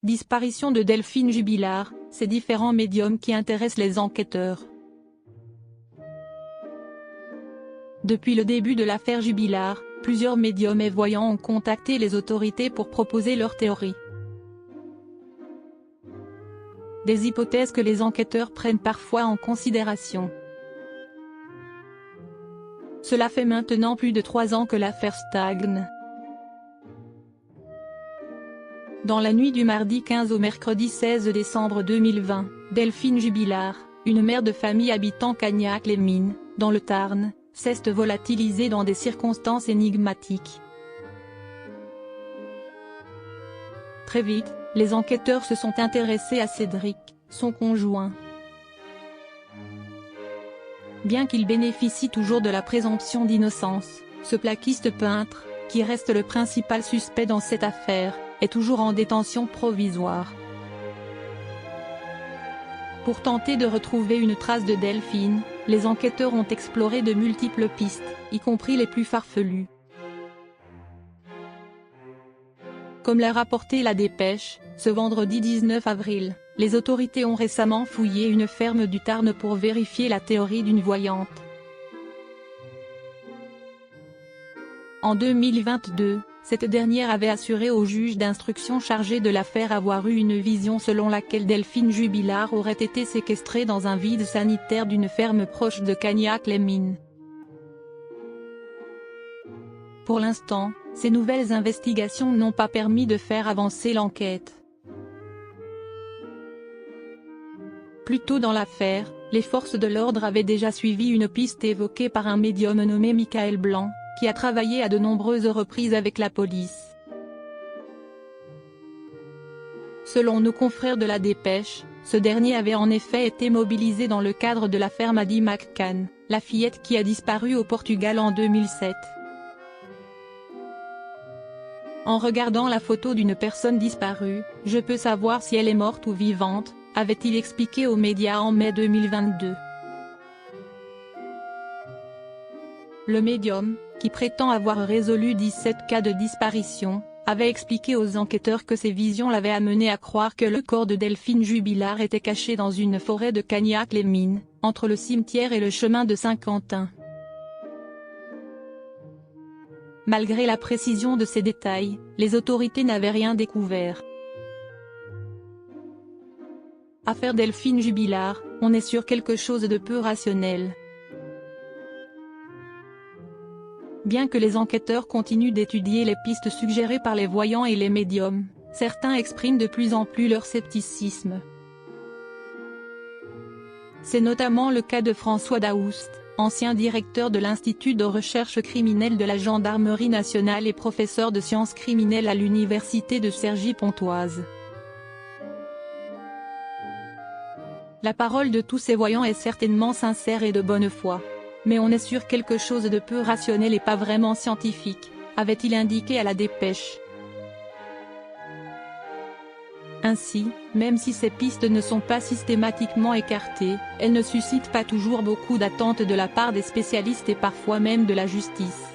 Disparition de Delphine Jubilard, ces différents médiums qui intéressent les enquêteurs. Depuis le début de l'affaire Jubilard, plusieurs médiums et voyants ont contacté les autorités pour proposer leurs théories. Des hypothèses que les enquêteurs prennent parfois en considération. Cela fait maintenant plus de 3 ans que l'affaire stagne. Dans la nuit du mardi 15 au mercredi 16 décembre 2020, Delphine Jubilard, une mère de famille habitant Cagnac-les-Mines, dans le Tarn, s'est volatilisée dans des circonstances énigmatiques. Très vite, les enquêteurs se sont intéressés à Cédric, son conjoint. Bien qu'il bénéficie toujours de la présomption d'innocence, ce plaquiste peintre, qui reste le principal suspect dans cette affaire, est toujours en détention provisoire. Pour tenter de retrouver une trace de Delphine, les enquêteurs ont exploré de multiples pistes, y compris les plus farfelues. Comme l'a rapporté la Dépêche, ce vendredi 19 avril, les autorités ont récemment fouillé une ferme du Tarn pour vérifier la théorie d'une voyante. En 2022, cette dernière avait assuré au juge d'instruction chargé de l'affaire avoir eu une vision selon laquelle Delphine Jubilard aurait été séquestrée dans un vide sanitaire d'une ferme proche de Cagnac-les-Mines. Pour l'instant, ces nouvelles investigations n'ont pas permis de faire avancer l'enquête. Plus tôt dans l'affaire, les forces de l'ordre avaient déjà suivi une piste évoquée par un médium nommé Michael Blanc, qui a travaillé à de nombreuses reprises avec la police. Selon nos confrères de la Dépêche, ce dernier avait en effet été mobilisé dans le cadre de l'affaire Maddie McCann, la fillette qui a disparu au Portugal en 2007. En regardant la photo d'une personne disparue, je peux savoir si elle est morte ou vivante, avait-il expliqué aux médias en mai 2022. Le médium, qui prétend avoir résolu 17 cas de disparition, avait expliqué aux enquêteurs que ses visions l'avaient amené à croire que le corps de Delphine Jubilard était caché dans une forêt de Cagnac-les-Mines, entre le cimetière et le chemin de Saint-Quentin. Malgré la précision de ces détails, les autorités n'avaient rien découvert. Affaire Delphine Jubilard, on est sur quelque chose de peu rationnel. Bien que les enquêteurs continuent d'étudier les pistes suggérées par les voyants et les médiums, certains expriment de plus en plus leur scepticisme. C'est notamment le cas de François Daoust, ancien directeur de l'Institut de recherche criminelle de la Gendarmerie nationale et professeur de sciences criminelles à l'université de Cergy-Pontoise. La parole de tous ces voyants est certainement sincère et de bonne foi. Mais on est sur quelque chose de peu rationnel et pas vraiment scientifique, avait-il indiqué à la Dépêche. Ainsi, même si ces pistes ne sont pas systématiquement écartées, elles ne suscitent pas toujours beaucoup d'attentes de la part des spécialistes et parfois même de la justice.